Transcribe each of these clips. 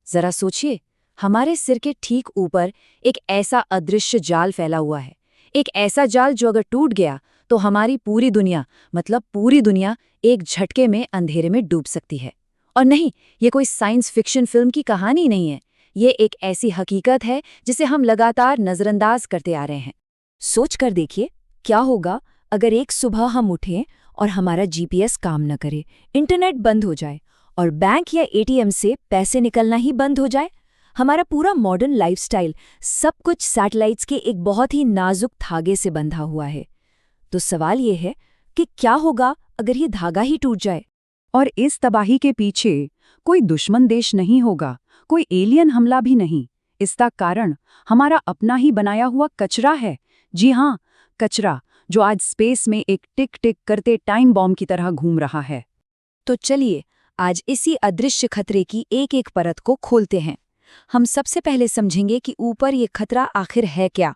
जरा सोचिए, हमारे सिर के ठीक ऊपर एक ऐसा अदृश्य जाल फैला हुआ है। एक ऐसा जाल जो अगर टूट गया तो हमारी पूरी दुनिया, मतलब पूरी दुनिया, एक झटके में अंधेरे में डूब सकती है। और नहीं, ये कोई साइंस फिक्शन फिल्म की कहानी नहीं है। ये एक ऐसी हकीकत है जिसे हम लगातार नजरअंदाज करते आ रहे हैं। सोच कर देखिए, क्या होगा अगर एक सुबह हम उठें और हमारा जीपीएस काम न करे, इंटरनेट बंद हो जाए और बैंक या एटीएम से पैसे निकलना ही बंद हो जाए। हमारा पूरा मॉडर्न लाइफस्टाइल, सब कुछ सैटेलाइट्स के एक बहुत ही नाजुक धागे से बंधा हुआ है। तो सवाल ये है कि क्या होगा अगर ये धागा ही टूट जाए? और इस तबाही के पीछे कोई दुश्मन देश नहीं होगा, कोई एलियन हमला भी नहीं। इसका कारण हमारा अपना ही बनाया हुआ कचरा है। जी हाँ, कचरा जो आज स्पेस में एक टिक टिक करते टाइम बॉम्ब की तरह घूम रहा है। तो चलिए आज इसी अदृश्य खतरे की एक एक परत को खोलते हैं। हम सबसे पहले समझेंगे कि ऊपर ये खतरा आखिर है क्या।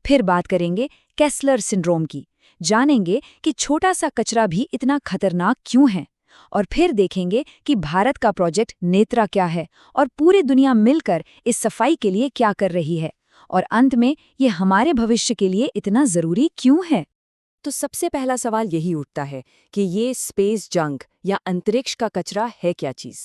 फिर बात करेंगे केस्लर सिंड्रोम की, जानेंगे कि छोटा सा कचरा भी इतना खतरनाक क्यों है। और फिर देखेंगे कि भारत का प्रोजेक्ट नेत्रा क्या है और पूरी दुनिया मिलकर इस सफाई के लिए क्या कर रही है। और अंत में ये हमारे भविष्य के लिए इतना जरूरी क्यों है। तो सबसे पहला सवाल यही उठता है कि ये स्पेस जंक या अंतरिक्ष का कचरा है क्या चीज़।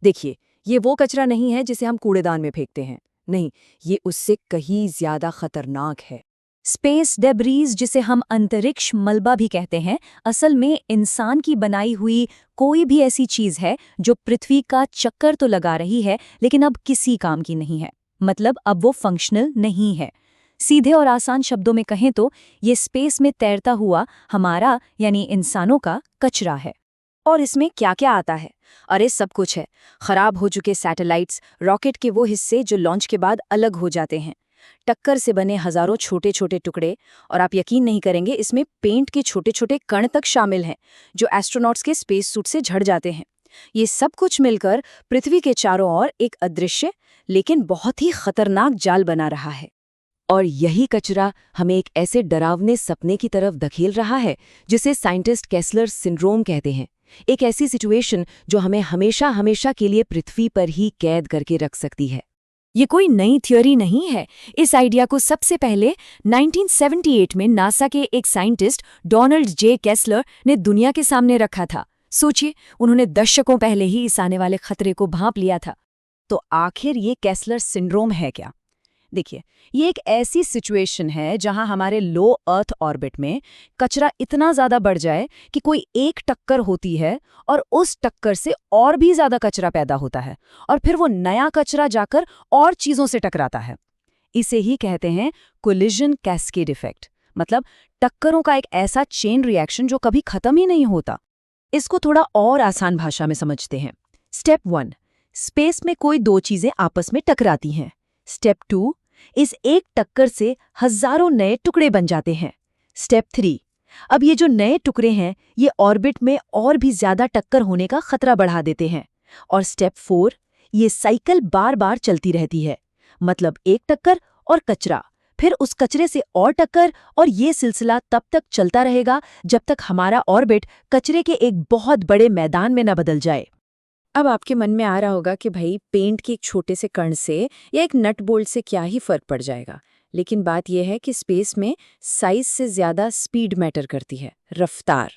देखिए, ये वो कचरा नहीं है जिसे हम कूड़ेदान में फेंकते हैं। नहीं, ये उससे कहीं ज्यादा खतरनाक है। स्पेस डेब्रीज, जिसे हम अंतरिक्ष मलबा भी कहते हैं, असल में इंसान की बनाई हुई कोई भी ऐसी चीज है जो पृथ्वी का चक्कर तो लगा रही है लेकिन अब किसी काम की नहीं है। मतलब अब वो फंक्शनल नहीं है। सीधे और आसान शब्दों में कहें तो ये स्पेस में तैरता हुआ हमारा यानी इंसानों का कचरा है। और इसमें क्या क्या आता है? अरे सब कुछ है। खराब हो चुके सैटेलाइट्स, रॉकेट के वो हिस्से जो लॉन्च के बाद अलग हो जाते हैं, टक्कर से बने हजारों छोटे छोटे टुकड़े, और आप यकीन नहीं करेंगे इसमें पेंट के छोटे छोटे कण तक शामिल हैं जो एस्ट्रोनॉट्स के स्पेस सूट से झड़ जाते हैं। ये सब कुछ मिलकर पृथ्वी के चारों ओर एक अदृश्य लेकिन बहुत ही खतरनाक जाल बना रहा है। और यही कचरा हमें एक ऐसे डरावने सपने की तरफ धकेल रहा है जिसे साइंटिस्ट केस्लर सिंड्रोम कहते हैं। एक ऐसी सिचुएशन जो हमें हमेशा हमेशा के लिए पृथ्वी पर ही कैद करके रख सकती है। ये कोई नई थ्योरी नहीं है। इस आइडिया को सबसे पहले 1978 में नासा के एक साइंटिस्ट डोनाल्ड जे केस्लर ने दुनिया के सामने रखा था। सोचिए, उन्होंने दशकों पहले ही इस आने वाले खतरे को भांप लिया था। तो आखिर ये केस्लर सिंड्रोम है क्या? देखिए, ये एक ऐसी सिचुएशन है जहां हमारे लो अर्थ ऑर्बिट में कचरा इतना ज्यादा बढ़ जाए कि कोई एक टक्कर होती है और उस टक्कर से और भी ज्यादा कचरा पैदा होता है और फिर वो नया कचरा जाकर और चीजों से टकराता है। इसे ही कहते हैं कोलिजन कैस्केड इफेक्ट, मतलब टक्करों का एक ऐसा चेन रिएक्शन जो कभी खत्म ही नहीं होता। इसको थोड़ा और आसान भाषा में समझते हैं। स्टेप 1, स्पेस में कोई दो चीजें आपस में टकराती हैं। स्टेप 2, इस एक टक्कर से हजारों नए टुकड़े बन जाते हैं। स्टेप 3, अब ये जो नए टुकड़े हैं ये ऑर्बिट में और भी ज्यादा टक्कर होने का खतरा बढ़ा देते हैं। और स्टेप 4, ये साइकिल बार बार चलती रहती है। मतलब एक टक्कर और कचरा, फिर उस कचरे से और टक्कर, और ये सिलसिला तब तक चलता रहेगा जब तक हमारा ऑर्बिट कचरे के एक बहुत बड़े मैदान में न बदल जाए। अब आपके मन में आ रहा होगा कि भाई पेंट के एक छोटे से कण से या एक नट बोल्ट से क्या ही फर्क पड़ जाएगा। लेकिन बात यह है कि स्पेस में साइज से ज्यादा स्पीड मैटर करती है, रफ्तार।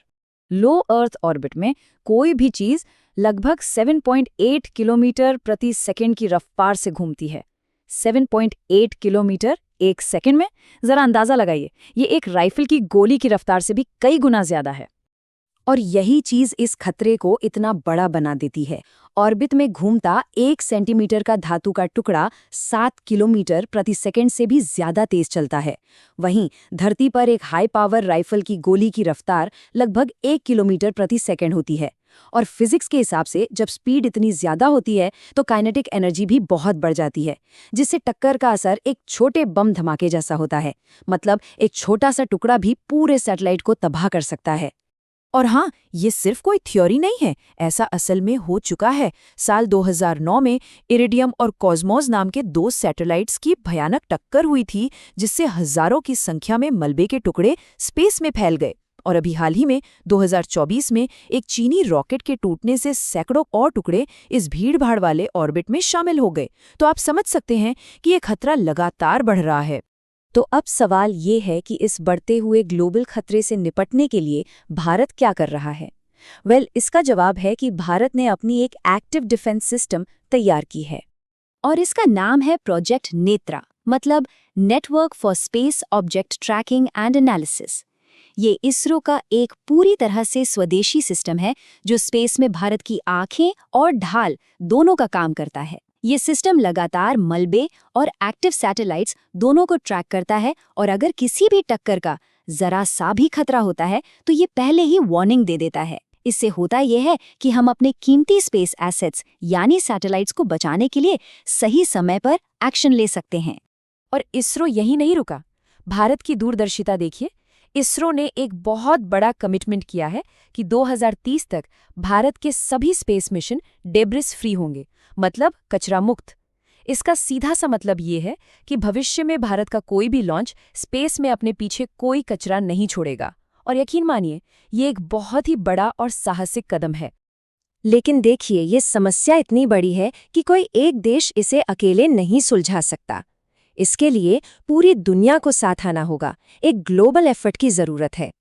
लो अर्थ ऑर्बिट में कोई भी चीज लगभग 7.8 किलोमीटर प्रति सेकंड की रफ्तार से घूमती है। 7.8 किलोमीटर एक सेकंड में, जरा अंदाजा लगाइए, ये एक राइफल की गोली की रफ्तार से भी कई गुना ज्यादा है। और यही चीज इस खतरे को इतना बड़ा बना देती है। ऑर्बिट में घूमता 1 सेंटीमीटर का धातु का टुकड़ा 7 किलोमीटर प्रति सेकंड से भी ज्यादा तेज चलता है। वहीं धरती पर एक हाई पावर राइफल की गोली की रफ्तार लगभग 1 किलोमीटर प्रति सेकंड होती है। और फिजिक्स के हिसाब से जब स्पीड इतनी ज्यादा होती है तो काइनेटिक एनर्जी भी बहुत बढ़ जाती है, जिससे टक्कर का असर एक छोटे बम धमाके जैसा होता है। मतलब एक छोटा सा टुकड़ा भी पूरे सैटेलाइट को तबाह कर सकता है। और हाँ, ये सिर्फ कोई थ्योरी नहीं है, ऐसा असल में हो चुका है। साल 2009 में इरिडियम और कॉस्मोस नाम के 2 सैटेलाइट्स की भयानक टक्कर हुई थी, जिससे हजारों की संख्या में मलबे के टुकड़े स्पेस में फैल गए। और अभी हाल ही में 2024 में एक चीनी रॉकेट के टूटने से सैकड़ों और टुकड़े इस भीड़-भाड़ वाले ऑर्बिट में शामिल हो गए। तो आप समझ सकते हैं कि ये खतरा लगातार बढ़ रहा है। तो अब सवाल ये है कि इस बढ़ते हुए ग्लोबल खतरे से निपटने के लिए भारत क्या कर रहा है? इसका जवाब है कि भारत ने अपनी एक एक्टिव डिफेंस सिस्टम तैयार की है और इसका नाम है प्रोजेक्ट नेत्रा, मतलब network for space object tracking and analysis. ये इसरो का एक पूरी तरह से स्वदेशी सिस्टम है जो स्पेस में भारत की आंखें और ढाल दोनों का काम करता है। ये सिस्टम लगातार मलबे और एक्टिव सैटेलाइट्स दोनों को ट्रैक करता है और अगर किसी भी टक्कर का जरा सा भी खतरा होता है तो ये पहले ही वार्निंग दे देता है। इससे होता यह है कि हम अपने कीमती स्पेस एसेट्स यानी सैटेलाइट्स को बचाने के लिए सही समय पर एक्शन ले सकते हैं। और इसरो यही नहीं रुका। भारत की दूरदर्शिता देखिए, इसरो ने एक बहुत बड़ा कमिटमेंट किया है कि 2030 तक भारत के सभी स्पेस मिशन डेब्रिस फ्री होंगे, मतलब कचरा मुक्त। इसका सीधा सा मतलब ये है कि भविष्य में भारत का कोई भी लॉन्च स्पेस में अपने पीछे कोई कचरा नहीं छोड़ेगा। और यकीन मानिए, ये एक बहुत ही बड़ा और साहसिक कदम है। लेकिन देखिए, ये समस्या इतनी बड़ी है कि कोई एक देश इसे अकेले नहीं सुलझा सकता। इसके लिए पूरी दुनिया को साथ आना होगा, एक ग्लोबल एफर्ट की जरूरत है।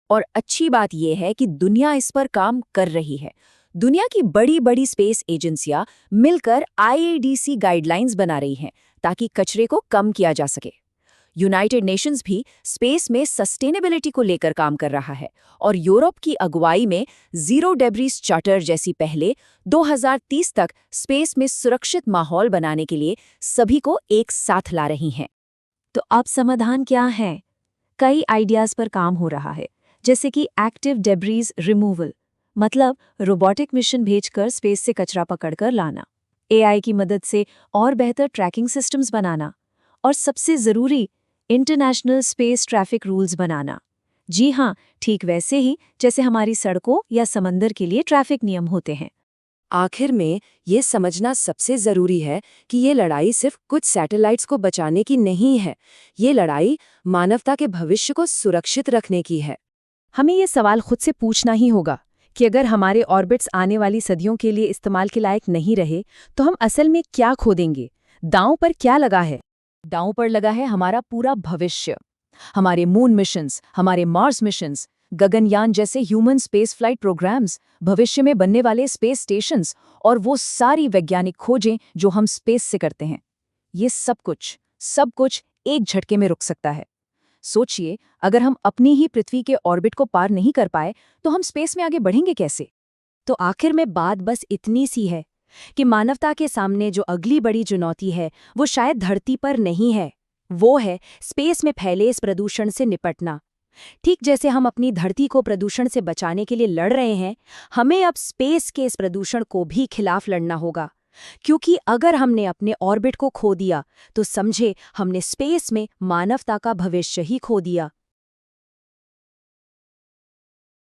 और अच्छी बात यह है कि दुनिया इस पर काम कर रही है। दुनिया की बड़ी बड़ी स्पेस एजेंसियां मिलकर IADC गाइडलाइंस बना रही हैं ताकि कचरे को कम किया जा सके। यूनाइटेड नेशंस भी स्पेस में सस्टेनेबिलिटी को लेकर काम कर रहा है और यूरोप की अगुवाई में जीरो डेब्रिस चार्टर जैसी पहले 2030 तक स्पेस में सुरक्षित माहौल बनाने के लिए सभी को एक साथ ला रही हैं। तो अब समाधान क्या है? कई आइडियाज पर काम हो रहा है, जैसे कि एक्टिव डेब्रीज रिमूवल, मतलब रोबोटिक मिशन भेजकर स्पेस से कचरा पकड़कर लाना, AI की मदद से और बेहतर ट्रैकिंग सिस्टम्स बनाना, और सबसे ज़रूरी इंटरनेशनल स्पेस ट्रैफिक रूल्स बनाना। जी हाँ, ठीक वैसे ही जैसे हमारी सड़कों या समंदर के लिए ट्रैफिक नियम होते हैं। आखिर में ये समझना सबसे जरूरी है कि ये लड़ाई सिर्फ कुछ सैटेलाइट्स को बचाने की नहीं है, ये लड़ाई मानवता के भविष्य को सुरक्षित रखने की है। हमें ये सवाल खुद से पूछना ही होगा कि अगर हमारे ऑर्बिट्स आने वाली सदियों के लिए इस्तेमाल के लायक नहीं रहे, तो हम असल में क्या खो देंगे? दांव पर क्या लगा है? दांव पर लगा है हमारा पूरा भविष्य। हमारे मून मिशंस, हमारे मार्स मिशंस, गगनयान जैसे ह्यूमन स्पेस फ्लाइट प्रोग्राम्स, भविष्य में बनने वाले स्पेस स्टेशंस और वो सारी वैज्ञानिक खोजें जो हम स्पेस से करते हैं। ये सब कुछ एक झटके में रुक सकता है। सोचिए, अगर हम अपनी ही पृथ्वी के ऑर्बिट को पार नहीं कर पाए तो हम स्पेस में आगे बढ़ेंगे कैसे? तो आखिर में बात बस इतनी सी है कि मानवता के सामने जो अगली बड़ी चुनौती है वो शायद धरती पर नहीं है, वो है स्पेस में फैले इस प्रदूषण से निपटना। ठीक जैसे हम अपनी धरती को प्रदूषण से बचाने के लिए लड़ रहे हैं, हमें अब स्पेस के इस प्रदूषण को भी खिलाफ लड़ना होगा। क्योंकि अगर हमने अपने ऑर्बिट को खो दिया तो समझे हमने स्पेस में मानवता का भविष्य ही खो दिया।